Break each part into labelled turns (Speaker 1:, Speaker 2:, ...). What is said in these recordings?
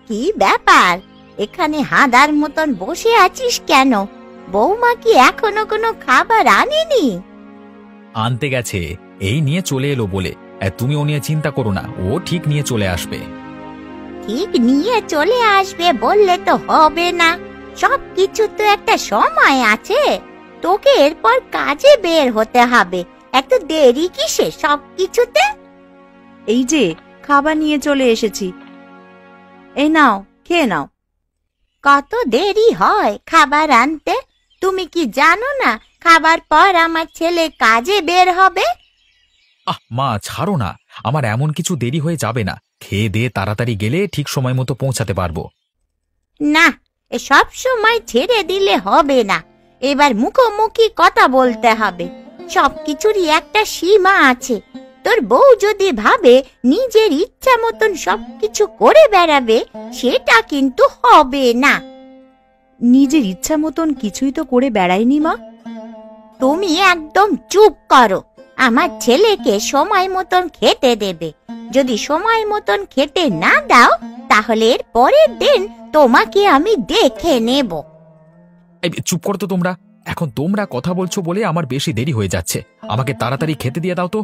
Speaker 1: কি ব্যাপার, এখানে হাঁদার মতন বসে আছিস কেন? বৌমা কি এখনো কোনো খাবার আনেনি?
Speaker 2: আনতে গেছে, এই নিয়ে চলে এলো বলে। তুমি ও নিয়ে চিন্তা করো না, ও ঠিক নিয়ে চলে আসবে।
Speaker 1: ঠিক নিয়ে চলে আসবে বললে তো হবে না, সবকিছু তো একটা সময় আছে। তোকে এরপর কাজে বের হতে হবে, এত দেরি কিসে সবকিছুতে?
Speaker 3: এই যে খাবার নিয়ে চলে এসেছি, এই নাও, খেয়ে নাও।
Speaker 1: কত দেরি হয় খাবার আনতে? তুমি কি জানো না খাবার পর আমার ছেলে কাজে বের হবে?
Speaker 2: মা ছাড়ো না, আমার এমন কিছু দেরি হয়ে যাবে না। খেয়ে দিয়ে তাড়াতাড়ি গেলে ঠিক সময় মতো পৌঁছাতে পারবো।
Speaker 1: না, এ সব সময় ছেড়ে দিলে হবে না, এবার মুখোমুখি কথা বলতে হবে। সবকিছুরই একটা সীমা আছে। তোর বউ যদি ভাবে নিজের ইচ্ছা মতন সবকিছু করে বেড়াবে, সেটা কিন্তু হবে না।
Speaker 3: নিজের ইচ্ছা মতন কিছুই তো করে বেড়াইনি মা।
Speaker 1: তুমি একদম চুপ করো। আমার ছেলেকে সময় মতন খেতে দেবে। যদি সময় মতন খেতে না দাও, তাহলে এর পরের দিন তোমাকে আমি দেখে নেব।
Speaker 2: চুপ করো তো তোমরা। এখন তোমরা কথা বলছো বলে আমার বেশি দেরি হয়ে যাচ্ছে। আমাকে তাড়াতাড়ি খেতে দিয়ে দাও তো।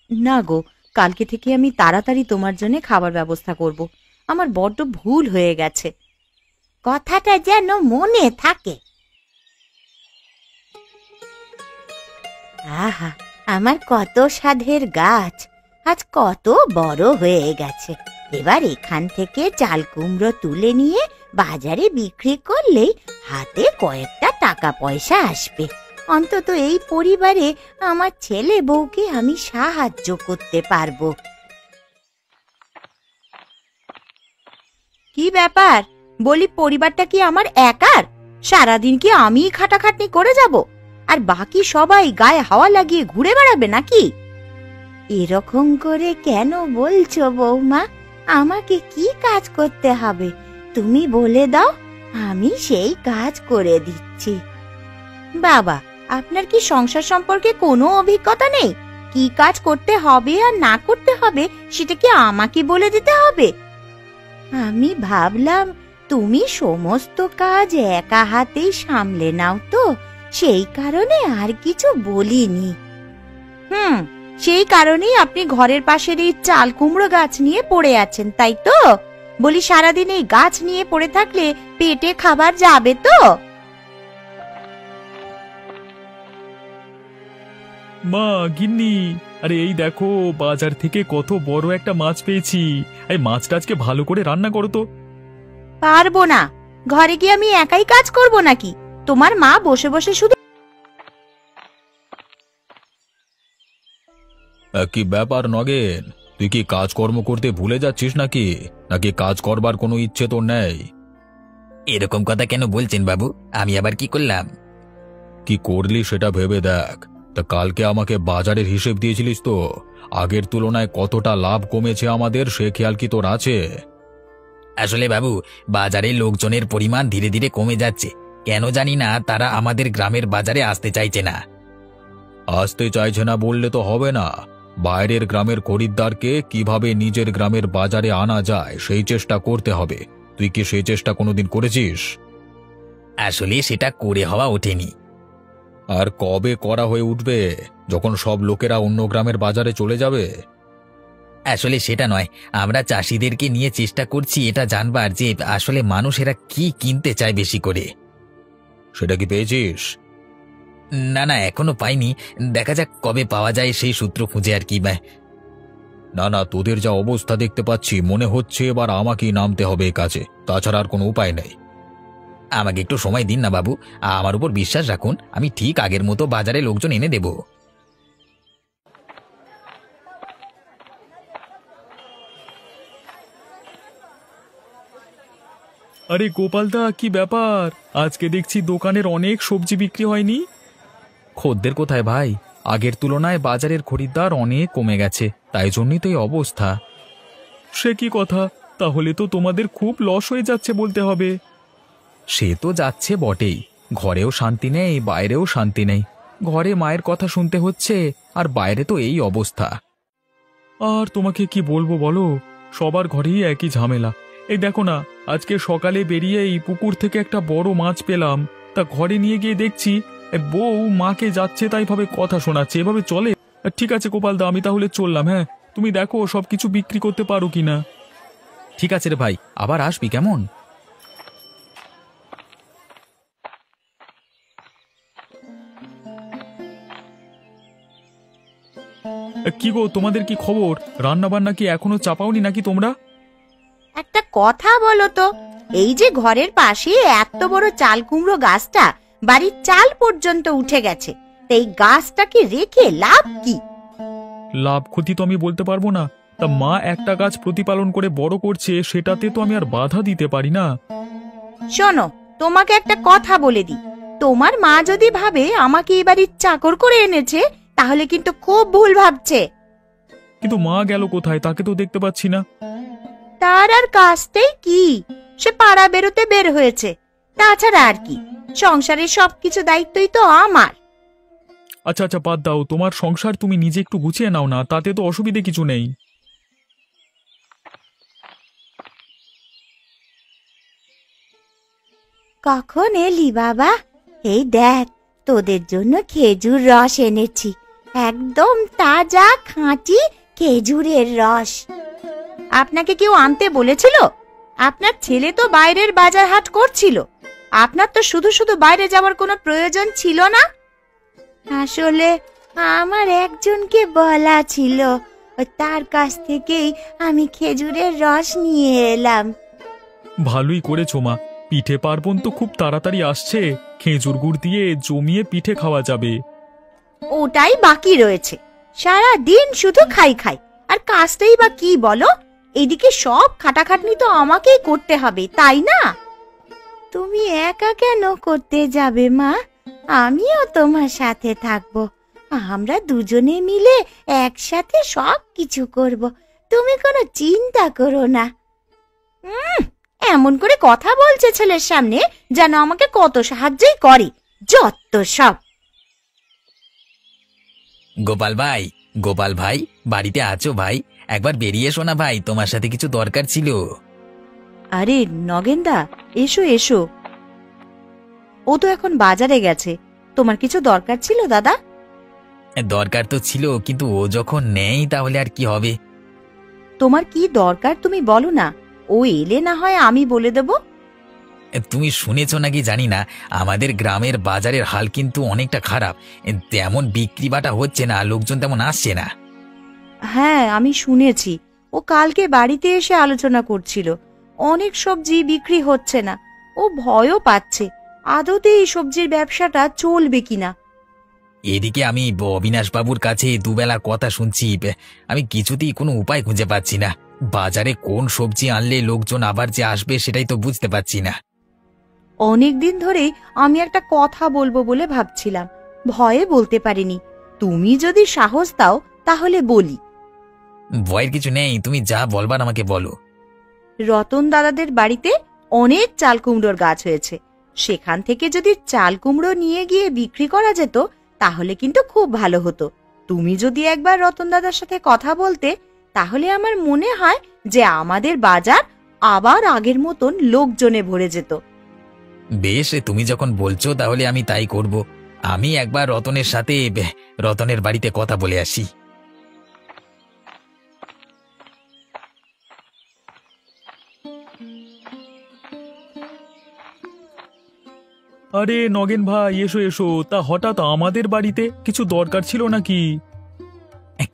Speaker 3: না গো, কালকে থেকে আমি তাড়াতাড়ি তোমার জন্য খাবার ব্যবস্থা করব। আমার বড্ড ভুল হয়ে গেছে।
Speaker 1: কথাটা যেন মনে থাকে। আহা, আমার কত সাধের গাছ আজ কত বড় হয়ে গেছে। এবার এখান থেকে চাল কুমড়ো তুলে নিয়ে বাজারে বিক্রি করলেই হাতে কয়েকটা টাকা পয়সা আসবে। অন্তত এই পরিবারে আমার ছেলে বউকে আমি সাহায্য করতে পারবো।
Speaker 3: কি ব্যাপার বলি, পরিবারটা কি আমার একার? সারাদিন কি আমিই খাটাখাটনি করে যাব, আর বাকি সবাই গায়ে হাওয়া লাগিয়ে ঘুরে বেড়াবে নাকি?
Speaker 1: এরকম করে কেন বলছো বৌমা? আমাকে কি কাজ করতে হবে তুমি বলে দাও, আমি সেই কাজ করে দিচ্ছি।
Speaker 3: বাবা, আপনার কি সংসার সম্পর্কে কোনো অভিজ্ঞতা নেই? কি কাজ করতে হবে আর না করতে হবে সেটা কি আমাকে বলে দিতে হবে?
Speaker 1: আমি ভাবলাম তুমি সমস্ত কাজ একা হাতেই সামলে নাও, তো সেই কারণে আর কিছু বলিনি।
Speaker 3: সেই কারণেই আপনি ঘরের পাশের এই চাল কুমড়ো গাছ নিয়ে পড়ে আছেন, তাই তো? বলি, সারাদিন এই গাছ নিয়ে পড়ে থাকলে পেটে খাবার যাবে তো?
Speaker 2: মা, গিন্নি, আরে এই দেখো বাজার থেকে কত বড় একটা মাছ পেয়েছি। এই মাছটা আজকে ভালো করে রান্না করো তো।
Speaker 3: পারবো না। ঘরে কি আমি একাই কাজ করব নাকি? তোমার মা বসে বসে শুধু।
Speaker 2: কি ব্যাপার নগেন, তুই কি কাজকর্ম করতে ভুলে যাচ্ছিস নাকি? নাকি কাজ করবার কোনো ইচ্ছে তোর নেই?
Speaker 4: এরকম কথা কেন বলছেন বাবু? আমি আবার কি করলাম?
Speaker 2: কি করলি সেটা ভেবে দেখ। তা কালকে আমাকে বাজারের হিসেব দিয়েছিলিস তো? আগের তুলনায় কতটা লাভ কমেছে আমাদের সে খেয়াল কি তোর আছে?
Speaker 4: আসলে বাবু, বাজারে লোকজনের পরিমাণ ধীরে ধীরে কমে যাচ্ছে। কেন জানি না, তারা আমাদের গ্রামের বাজারে আসতে চাইছে না।
Speaker 2: আসতে চাইছে না বললে তো হবে না। বাইরের গ্রামের খরিদ্দারকে কিভাবে নিজের গ্রামের বাজারে আনা যায় সেই চেষ্টা করতে হবে। তুই কি সেই চেষ্টা কোনোদিন করেছিস?
Speaker 4: আসলে সেটা করে হওয়া ওঠেনি।
Speaker 2: আর কবে করা হয়ে উঠবে, যখন সব লোকেরা অন্য গ্রামের বাজারে চলে যাবে?
Speaker 4: আসলে সেটা নয়, আমরা চাষিদেরকে নিয়ে চেষ্টা করছি এটা জানবার যে আসলে মানুষেরা কি কিনতে চায় বেশি করে।
Speaker 2: সেটা কি পেয়েছিস?
Speaker 4: না না, এখনো পাইনি। দেখা যাক কবে পাওয়া যায় সেই সূত্র খুঁজে আর কি।
Speaker 2: না না, তোদের যা অবস্থা দেখতে পাচ্ছি মনে হচ্ছে এবার আমাকেই নামতে হবে এই কাজে, তাছাড়া আর কোনো উপায় নেই।
Speaker 4: আমাকে একটু সময় দিন না বাবু, আমার উপর বিশ্বাস রাখুন, আমি ঠিক আগের মতো বাজারে লোকজন এনে দেব।
Speaker 2: আরে গোপালদা, কি ব্যাপার? আজকে দেখছি দোকানের অনেক সবজি বিক্রি হয়নি। খদ্দের কোথায় ভাই? আগের তুলনায় বাজারের খরিদ্দার অনেক কমে গেছে, তাই জন্যই তো এই অবস্থা। সে কি কথা? তাহলে তো তোমাদের খুব লস হয়ে যাচ্ছে বলতে হবে। সে তো যাচ্ছে বটেই, ঘরেও শান্তি নেই, বাইরেও শান্তি নেই। ঘরে মায়ের কথা শুনতে হচ্ছে, আর বাইরে তো এই অবস্থা। আর তোমাকে কি বলবো বলো, সবার ঘরেই একই ঝামেলা। এই দেখো না, আজকে সকালে বেরিয়ে এই পুকুর থেকে একটা বড় মাছ পেলাম, তা ঘরে নিয়ে গিয়ে দেখছি বউ মাকে যাচ্ছে তাই ভাবে কথা শোনাচ্ছে। এভাবে চলে? ঠিক আছে গোপালদা, আমি তাহলে চললাম। হ্যাঁ, তুমি দেখো সবকিছু বিক্রি করতে পারো কিনা। ঠিক আছে রে ভাই, আবার আসবি কেমন? কি গো, তোমাদের কি খবর? রান্না বান্না কি এখনো চাপাওনি নাকি তোমরা?
Speaker 3: একটা কথা বলো তো, এই যে ঘরের পাশে এত বড় চাল কুমড়ো গাছটা বাড়ির চাল পর্যন্ত উঠে গেছে, তো এই গাছটাকে রেখে লাভ কি?
Speaker 2: লাভ ক্ষতি তো আমি বলতে পারবো না, তা মা একটা গাছ প্রতিপালন করে বড় করছে, সেটাতে তো আমি আর বাধা দিতে পারি না।
Speaker 3: শোনো, তোমাকে একটা কথা বলে দিই, তোমার মা যদি ভাবে আমাকে এই বাড়ির চাকর করে এনেছে, তাহলে কিন্তু খুব ভুল ভাবছে।
Speaker 2: কিন্তু মা গেল কোথায়, তাকে তো দেখতে পাচ্ছি না।
Speaker 3: তার আর কাজটাই কি, সে পাড়া বেরোতে বের হয়েছে, তাছাড়া আর কি, সংসারের সবকিছু দায়িত্বই তো আমার।
Speaker 2: আচ্ছা আচ্ছা, বাদ দাও, তোমার সংসার তুমি নিজে একটু গুছিয়ে নাও না, তাতে তো অসুবিধে কিছু নেই।
Speaker 1: কখন এলি বাবা? এই দেখ, তোদের জন্য খেজুর রস এনেছি, একদম তাজা খাঁটি খেজুরের রস।
Speaker 3: আপনাকে কেউ আনতে বলেছিল? আপনার ছেলে তো বাইরের বাজার হাট করছিল, আপনার তো শুধু শুধু বাইরে যাওয়ার কোনো প্রয়োজন ছিল না।
Speaker 1: আসলে আমার একজনকে বলা ছিল, তার কাছ থেকেই আমি খেজুরের রস নিয়ে এলাম।
Speaker 2: ভালোই করেছো মা, পিঠে পার্বণ তো খুব তাড়াতাড়ি আসছে, খেজুর গুড় দিয়ে জমিয়ে পিঠে খাওয়া যাবে।
Speaker 3: ওটাই বাকি রয়েছে, সারা দিন শুধু খাই খাই, আর কাজটাই বা কি বলো? এদিকে সব খাটাখাটনি তো আমাকেই করতে হবে, তাই না?
Speaker 1: তুমি একা কেন করতে যাবে মা? আমিও তোমার সাথে থাকবো, আমরা দুজনে মিলে একসাথে সব কিছু করব, তুমি কোনো চিন্তা করো না।
Speaker 3: এমন করে কথা বলছে ছেলের সামনে, যেন আমাকে কত সাহায্যই করে, যত সব।
Speaker 4: গোপাল ভাই, গোপাল ভাই, বাড়িতে আছো ভাই? একবার বেরিয়ে এসো না ভাই, তোমার সাথে কিছু দরকার ছিল।
Speaker 3: আরে নগেনদা, এসো এসো। ও তো এখন বাজারে গেছে, তোমার কিছু দরকার ছিল দাদা?
Speaker 4: দরকার তো ছিল, কিন্তু ও যখন নেই তাহলে আর কি হবে?
Speaker 3: তোমার কি দরকার তুমি বলো না, ও এলে না হয় আমি বলে দেব।
Speaker 4: তুমি শুনেছ নাকি জানি না, আমাদের গ্রামের বাজারের হাল কিন্তু অনেকটা খারাপ। তেমন বিক্রি বাটা হচ্ছে না, লোকজন তেমন আসছে না।
Speaker 3: হ্যাঁ, আমি শুনেছি, ও কালকে বাড়িতে এসে আলোচনা করছিল, অনেক সবজি বিক্রি হচ্ছে না, ও ভয়ও পাচ্ছে আদতে এই সবজির ব্যবসাটা চলবে কিনা।
Speaker 4: এদিকে আমি অবিনাশ বাবুর কাছে দুবেলা কথা শুনছি, আমি কিছুতেই কোনো উপায় খুঁজে পাচ্ছি না। বাজারে কোন সবজি আনলে লোকজন আবার যে আসবে সেটাই তো বুঝতে পারছি না।
Speaker 3: অনেকদিন ধরেই আমি একটা কথা বলবো বলে ভাবছিলাম, ভয়ে বলতে পারিনি, তুমি যদি সাহস দাও তাহলে বলি।
Speaker 4: ভয়ের কিছু নেই, তুমি যা বলবার আমাকে বলো।
Speaker 3: রতন দাদাদের বাড়িতে অনেক চাল কুমড়োর গাছ হয়েছে, সেখান থেকে যদি চাল কুমড়ো নিয়ে গিয়ে বিক্রি করা যেত তাহলে কিন্তু খুব ভালো হতো। তুমি যদি একবার রতন দাদার সাথে কথা বলতে, তাহলে আমার মনে হয় যে আমাদের বাজার আবার আগের মতন লোকজনে ভরে যেত।
Speaker 4: বেশ, তুমি যখন বলছো তাহলে আমি তাই করব। আমি একবার রতনের সাথে রতনের বাড়িতে কথা বলে আসি।
Speaker 2: আরে নগেন ভাই, এসো এসো। তা হঠাৎ আমাদের বাড়িতে কিছু দরকার ছিল নাকি?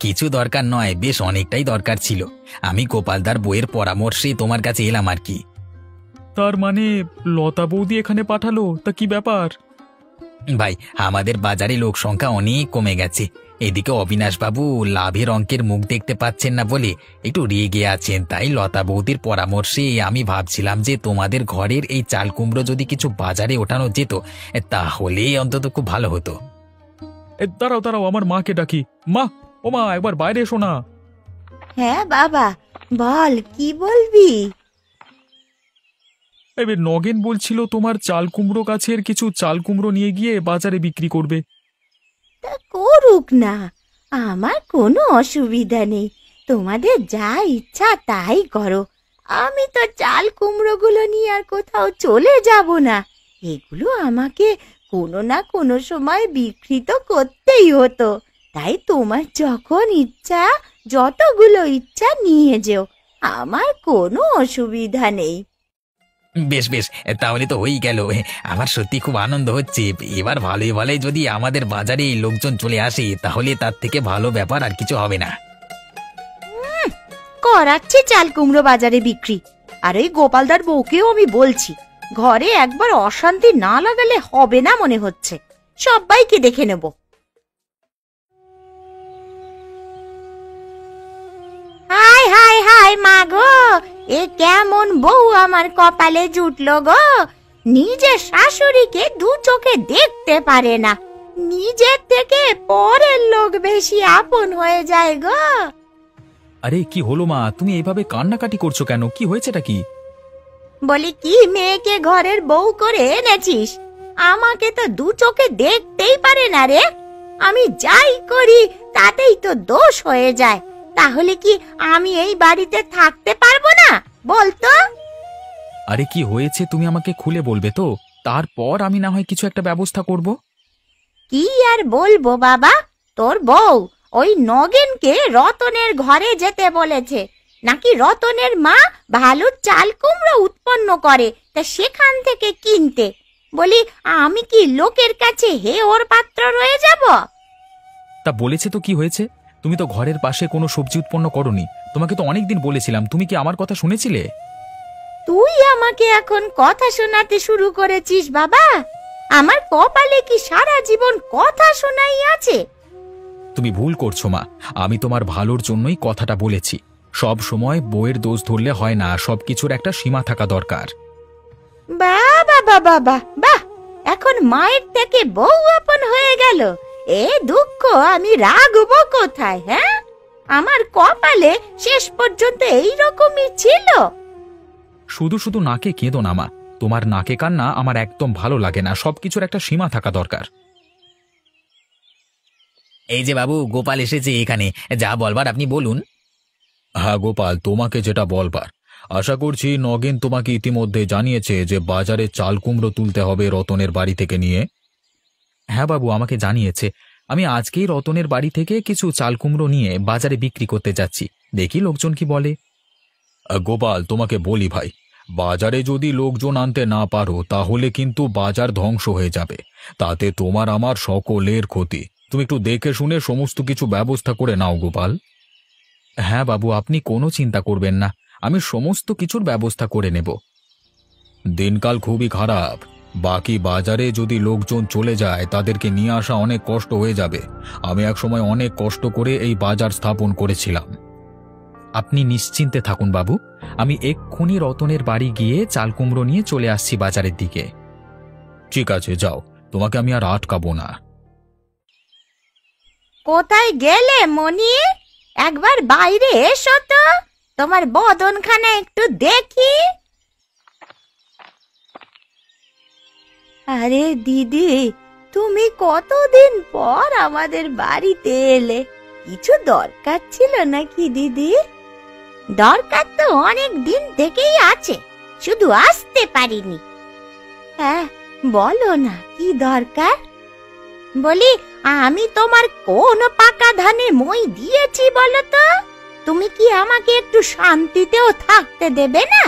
Speaker 4: কিছু দরকার নয়, বেশ অনেকটাই দরকার ছিল। আমি গোপালদার বইয়ের পরামর্শে তোমার কাছে এলাম আর কি।
Speaker 2: তার মানে লতা বৌদি এখানে পাঠালো? তা কি ব্যাপার?
Speaker 4: ভাই, আমাদের বাজারে লোক সংখ্যা অনেক কমে গেছে। এদিকে অবিনাশবাবু লাভের অঙ্কের মুখ দেখতে পাচ্ছেন না বলে একটু রেগে আছেন, তাই লতা বৌদির পরামর্শে আমি ভাবছিলাম যে তোমাদের ঘরের এই চাল কুমড়ো যদি কিছু বাজারে ওঠানো যেত তাহলে অন্তত খুব ভালো হতো।
Speaker 2: দাঁড়াও দাঁড়াও, আমার মাকে ডাকি। মা, ও মা, একবার বাইরে এসো না।
Speaker 1: হ্যাঁ বাবা, বল কি বলবি?
Speaker 2: এবার নগেন বলছিল তোমার চাল কুমড়ো গাছের কিছু চাল কুমড়ো নিয়ে গিয়ে বাজারে বিক্রি করবে।
Speaker 1: করুক না, আমার কোনো অসুবিধা নেই। তোমাদের যা ইচ্ছা তাই করো। আমি তো চাল কুমড়োগুলো নিয়ে আর কোথাও চলে যাব না। এগুলো আমাকে কোনো না কোনো সময় বিক্রি তো করতেই হতো। তাই তোমার যখন ইচ্ছা, যতগুলো ইচ্ছা নিয়ে যেও, আমার কোনো অসুবিধা নেই।
Speaker 4: বেশ বেশ, তাহলে তো হয়েই গেল। আমার সত্যি খুব আনন্দ হচ্ছে। এবার ভালোই ভালোই যদি আমাদের বাজারে লোকজন চলে আসে তাহলে তার থেকে ভালো ব্যাপার আর কিছু হবে না।
Speaker 3: করাচ্ছে চাল কুমড়ো বাজারে বিক্রি। আর এই গোপালদার বউকেও আমি বলছি, ঘরে একবার অশান্তি না লাগালে হবে না মনে হচ্ছে। সবাইকে দেখে নেব।
Speaker 1: হায় হায় হায় মা গো, এ কেমন বউ আমার কপালে জুটলো গো। নিজের শাশুড়িকে দু চোখে দেখতে পারে না, নিজের থেকে পরের লোক বেশি আপন হয়ে যায় গো।
Speaker 2: আরে কি হলো মা, তুমি এইভাবে কান্নাকাটি করছো কেন? কি হয়েছেটা কি?
Speaker 1: বলি কি মেয়েকে ঘরের বউ করে এনেছিস? আমাকে তো দু চোখে দেখতেই পারে না রে। আমি যাই করি তাতেই তো দোষ হয়ে যায়। তাহলে কি আমি এই বাড়িতে থাকতে পারবো না? বলতো।
Speaker 2: আরে কি হয়েছে তুমি আমাকে খুলে বলবে তো? তারপর আমি না হয় কিছু একটা ব্যবস্থা করব।
Speaker 1: কি আর বলবো বাবা, তোর বউ ওই নগেনকে রতনের ঘরে যেতে বলেছে। নাকি রতনের মা ভালো চাল কুমড়ো উৎপন্ন করে, তা সেখান থেকে কিনতে। বলি আমি কি লোকের কাছে হে ওর পাত্র রয়ে যাব?
Speaker 2: তা বলেছে তো কি হয়েছে? তুমি তো ঘরের পাশে কোনো সবজি উৎপন্ন করনি। তোমাকে তো অনেকদিন বলেছিলাম, তুমি কি আমার কথা শুনেছিলে?
Speaker 1: তুই আমাকে এখন কথা শোনাতে শুরু করেছিস বাবা? আমার কপালে কি সারা জীবন কথা শোনাই আছে?
Speaker 2: তুমি ভুল করছো মা, আমি তোমার ভালোর জন্যই কথাটা বলেছি। সব সময় বউয়ের দোষ ধরলে হয় না, সবকিছুর একটা সীমা থাকা দরকার।
Speaker 1: বাবা বাবা বাহ বাহ, এখন মায়ের থেকে বউ আপন হয়ে গেল। এ দুঃখ আমি রাখবো কোথায়? হ্যাঁ, আমার কপালে শেষ পর্যন্ত এই রকমই ছিল।
Speaker 2: শুধু শুধু নাকে কেঁদো না মা, তোমার নাকে কান্না আমার একদম ভালো লাগে না। সবকিছুর একটা সীমা থাকা দরকার।
Speaker 4: এই যে বাবু, গোপাল এসেছে এখানে। যা বলবার আপনি বলুন।
Speaker 2: হ্যাঁ গোপাল, তোমাকে যেটা বলবার, আশা করছি নগেন তোমাকে ইতিমধ্যে জানিয়েছে যে বাজারে চাল কুমড়ো তুলতে হবে রতনের বাড়ি থেকে নিয়ে। হ্যাঁ বাবু, আমাকে জানিয়েছে। আমি আজকেই রতনের বাড়ি থেকে কিছু চাল কুমড়ো নিয়ে বাজারে বিক্রি করতে যাচ্ছি। দেখি লোকজন কি বলে। গোপাল, তোমাকে বলি ভাই, বাজারে যদি লোকজন আনতে না পারো তাহলে কিন্তু বাজার ধ্বংস হয়ে যাবে। তাতে তোমার আমার সকলের ক্ষতি। তুমি একটু দেখে শুনে সমস্ত কিছু ব্যবস্থা করে নাও গোপাল। হ্যাঁ বাবু, আপনি কোনো চিন্তা করবেন না, আমি সমস্ত কিছুর ব্যবস্থা করে নেব। দিনকাল খুবই খারাপ। বাকি বাজারে যদি লোকজন চলে যায় তাদেরকে নিয়ে আসা অনেক কষ্ট হয়ে যাবে। আমি একসময় অনেক কষ্ট করে এই বাজার স্থাপন করেছিলাম। আপনি নিশ্চিন্তে থাকুন বাবু, আমি এক্ষুনি রতনের বাড়ি গিয়ে চাল কুমড়ো নিয়ে চলে আসছি বাজারের দিকে। ঠিক আছে, যাও, তোমাকে আমি আর আটকাবো না।
Speaker 1: কোথায় গেলে মনি? একবার বাইরে এসো তো, তোমার বদনখানা একটু দেখি। আরে দিদি, তুমি কতদিন পর আমাদের বাড়িতে এলে। কিছু দরকার ছিল নাকি দিদি? দরকার তো অনেক দিন থেকেই আছে, শুধু আসতে পারিনি। হ্যাঁ বলো না, কি দরকার? বলি আমি তোমার কোন পাকা ধানে মই দিয়েছি বলো তো? তুমি কি আমাকে একটু শান্তিতেও থাকতে দেবে না?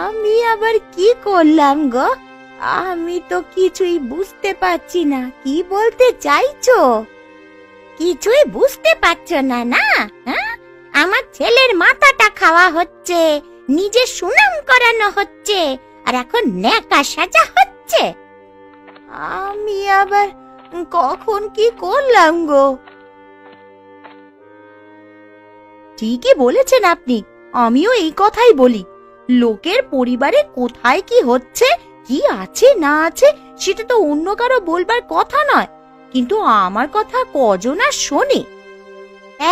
Speaker 1: আমি আবার কি করলাম গো? আমি তো কিছুই বুঝতে পারছি না, কি বলতে চাইছো? কিছুই বুঝতে পারছো না না? হ্যাঁ, আমার ছেলের মাথাটা খাওয়া হচ্ছে, নিজে সুনাম করানো হচ্ছে, আর এখন ন্যাকা সাজা হচ্ছে। আমি আবার কখন কি করলাম গো?
Speaker 3: ঠিকই বলেছেন আপনি, আমিও এই কথাই বলি। লোকের পরিবারে কোথায় কি হচ্ছে, কি আছে না আছে, সেটা তো অন্য কারো বলবার কথা নয়, কিন্তু আমার কথা কজন আর শোনে।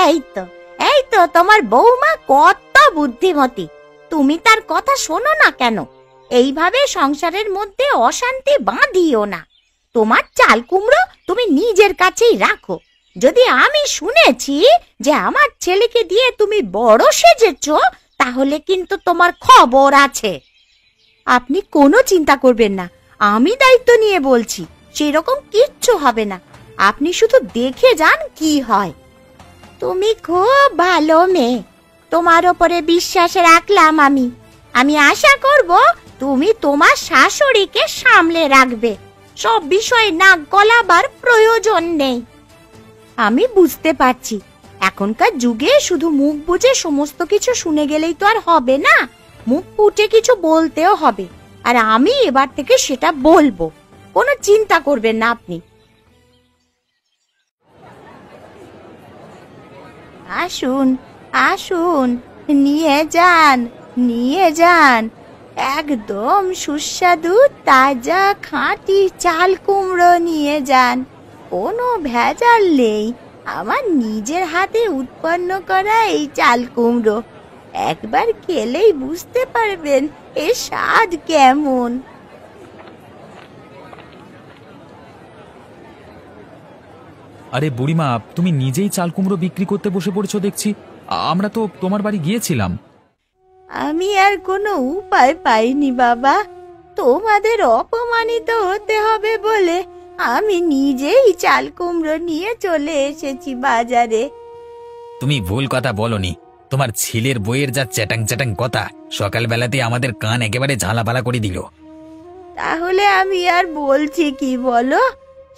Speaker 1: এই তো তোমার বৌমা কত বুদ্ধিমতী, তুমি তার কথা শোনো না কেন? এইভাবে সংসারের মধ্যে অশান্তি বাঁধিও না। তোমার চাল কুমড়ো তুমি নিজের কাছেই রাখো। যদি আমি শুনেছি যে আমার ছেলেকে দিয়ে তুমি বড় সেজেছো, তাহলে কিন্তু তোমার খবর আছে।
Speaker 3: আপনি কোনো চিন্তা করবেন না, আমি দায়িত্ব নিয়ে বলছি, সেরকম কিচ্ছু হবে না। আপনি শুধু দেখে যান কি হয়।
Speaker 1: তুমি খুব ভালো মেয়ে, তোমার ওপরে বিশ্বাস রাখলাম আমি। আমি আশা করব তুমি তোমার শাশুড়িকে সামলে রাখবে। সব বিষয়ে নাক গলাবার প্রয়োজন নেই।
Speaker 3: আমি বুঝতে পারছি, এখনকার যুগে শুধু মুখ বুজে সমস্ত কিছু শুনে গেলেই তো আর হবে না, মুখ ফুটে কিছু বলতেও হবে। আর আমি এবার থেকে সেটা বলবো, কোনো চিন্তা করবেন না আপনি।
Speaker 1: আসুন আসুন, নিয়ে যান নিয়ে যান। একদম সুস্বাদু তাজা খাঁটি চাল কুমড়ো নিয়ে যান। কোনো ভেজাল নেই, আমার নিজের হাতে উৎপন্ন করা এই চাল কুমড়ো। একবার খেলেই বুঝতে পারবেন এর স্বাদ কেমন।
Speaker 2: আরে বুড়িমা, তুমি নিজেই চাল কুমড়ো বিক্রি করতে বসে পড়েছো দেখছি। আমরা তো তোমার বাড়ি গিয়েছিলাম।
Speaker 1: আমি আর কোনো উপায় পাইনি বাবা, তোমাদের অপমানিত হতে হবে বলে আমি নিজেই চাল কুমড়ো নিয়ে চলে এসেছি বাজারে।
Speaker 4: তুমি ভুল কথা বলনি। তোমার ছেলের বইয়ের যা চ্যাটাং চ্যাটাং কথা, সকালবেলাতে আমাদের কান একেবারে ঝালাপালা করে দিল।
Speaker 1: তাহলে আমি আর বলছি কি বলো,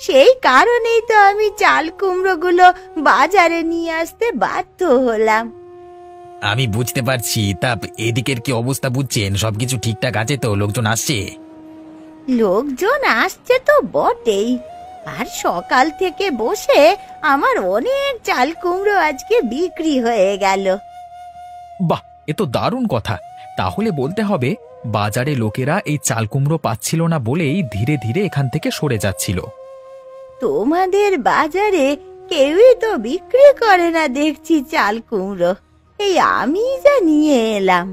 Speaker 1: সেই কারণেই তো আমি চাল কুমড়োগুলো বাজারে নিয়ে আসতে বাধ্য হলাম।
Speaker 4: আমি বুঝতে পারছি। তা এদিকের কি অবস্থা বুঝছেন? সবকিছু ঠিকঠাক আছে তো? লোকজন আসছে?
Speaker 1: লোকজন আসছে তো বটেই, আর সকাল থেকে বসে আমার অনেক চাল কুমড়ো আজকে বিক্রি হয়ে গেল।
Speaker 2: বাহ, এ তো দারুণ কথা। তাহলে বলতে হবে বাজারে লোকেরা এই চাল কুমড়ো পাচ্ছিল না বলেই ধীরে ধীরে এখান থেকে সরে যাচ্ছিল।
Speaker 1: তোমাদের বাজারে কেউই তো বিক্রি করে না দেখছি চাল কুমড়ো, এই আমি যা নিয়ে এলাম।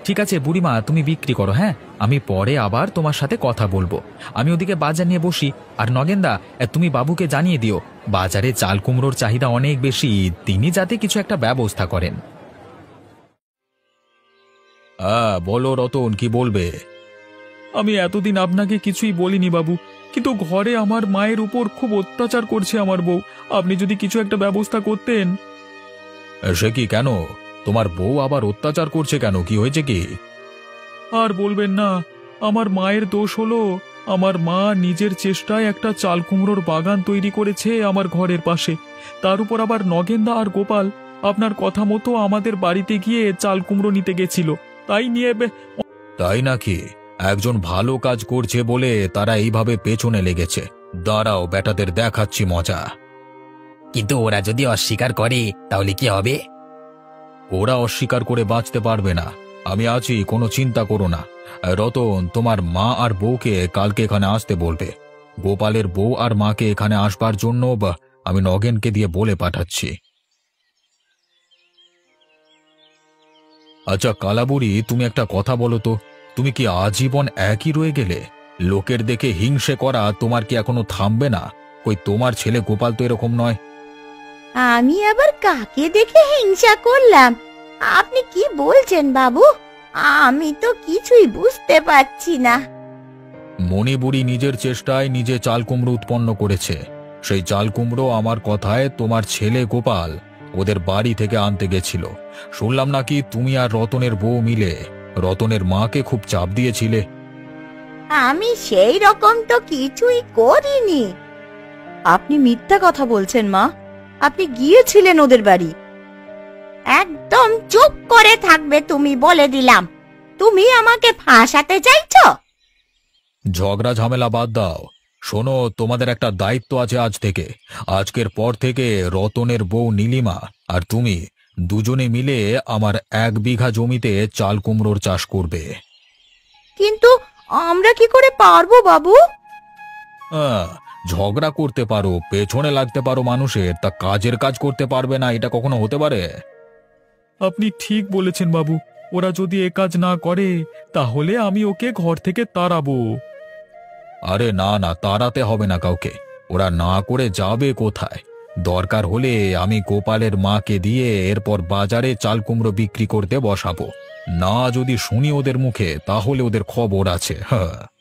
Speaker 2: ঠিক আছে বুড়িমা, তুমি বিক্রি করো। হ্যাঁ, আমি পরে আবার তোমার সাথে কথা বলবো। আমি ওদিকে বাজার নিয়ে বসি। আর নগেনদা, তুমি বাবুকে জানিয়ে দিও বাজারে চাল কুমড়োর চাহিদা অনেক বেশি, তিনি যাতে কিছু একটা ব্যবস্থা করেন। বলো রতন, কি বলবে? আমি এতদিন আপনাকে কিছুই বলিনি বাবু, কিন্তু ঘরে আমার মায়ের উপর খুব অত্যাচার করছে আমার বউ। আপনি যদি কিছু একটা ব্যবস্থা করতেন। সে কি, কেন? তোমার বউ আবার অত্যাচার করছে কেন? কি হয়েছে কি? আর বলবেন না, আমার মায়ের দোষ হলো আমার মা নিজের চেষ্টায় একটা চাল কুমড়োর বাগান তৈরি করেছে আমার ঘরের পাশে। তার উপর আবার নগেনদা আর গোপাল আপনার কথা মতো আমাদের বাড়িতে গিয়ে চাল কুমড়ো নিতে গেছিল, তাই নিয়ে। তাই নাকি? একজন ভালো কাজ করছে বলে তারা এইভাবে পেছনে লেগেছে। দাঁড়াও, বেটাদের দেখাচ্ছি মজা।
Speaker 4: কিন্তু ওরা যদি অস্বীকার করে তাহলে কি হবে?
Speaker 2: ওরা অস্বীকার করে বাঁচতে পারবে না। আমি আছি, কোনো চিন্তা করো না। রতন, তোমার মা আর বউকে কালকে এখানে আসতে বলবে। গোপালের বউ আর মাকে এখানে আসবার জন্য আমি নগেনকে দিয়ে বলে পাঠাচ্ছি। আচ্ছা কালাবুড়ি, তুমি একটা কথা বলো তো, তুমি কি আজীবন একই রয়ে গেলে? লোকের দেখে হিংসে করা তোমার কি এখনো থামবে না? কই তোমার ছেলে গোপাল তো এরকম নয়।
Speaker 1: আমি আবার কাকে দেখে হিংসা করলাম? আপনি কি বলছেন বাবু? আমি তো কিছুই বুঝতে পারছি না।
Speaker 2: মণিবুড়ি নিজের চেষ্টায় নিজে চাল কুমড়ো উৎপন্ন করেছে। সেই চাল কুমড়ো আমার কথায় তোমার ছেলে গোপাল ওদের বাড়ি থেকে আনতে গেছিল। শুনলাম নাকি তুমি আর রতনের বউ মিলে রতনের মাকে খুব চাপ দিয়েছিলে।
Speaker 1: আমি সেই রকম তো কিছুই করিনি।
Speaker 3: আপনি মিথ্যা কথা বলছেন মা, আপনি গিয়েছিলেন ওদের বাড়ি।
Speaker 1: একদম চুপ করে থাকবে তুমি, বলে দিলাম। তুমি আমাকে ফাঁসাতে চাইছো?
Speaker 2: ঝগড়া ঝামেলা বাদ দাও। শোনো, তোমাদের একটা দায়িত্ব আছে আজ থেকে। আজকের পর থেকে রতনের বউ নীলিমা আর তুমি দুজনে মিলে আমার 1 বিঘা জমিতে চাল কুমড়োর চাষ করবে।
Speaker 3: কিন্তু আমরা কি করে পারবো বাবু?
Speaker 2: ঝগড়া করতে পারো, পেছনে লাগতে পারো মানুষের, তা কাজের কাজ করতে পারবে না, এটা কখনো হতে পারে? আপনি ঠিক বলেছেন বাবু। ওরা যদি এ কাজ না করে তাহলে আমি ওকে ঘর থেকে তাড়াবো। আরে না না, তাড়াতে হবে না কাউকে। ওরা না করে যাবে কোথায়? দরকার হলে আমি গোপালের মাকে দিয়ে এরপর বাজারে চাল কুমড়ো বিক্রি করতে বসাবো। না যদি শুনি ওদের মুখে, তাহলে ওদের খবর আছে। হ্যাঁ।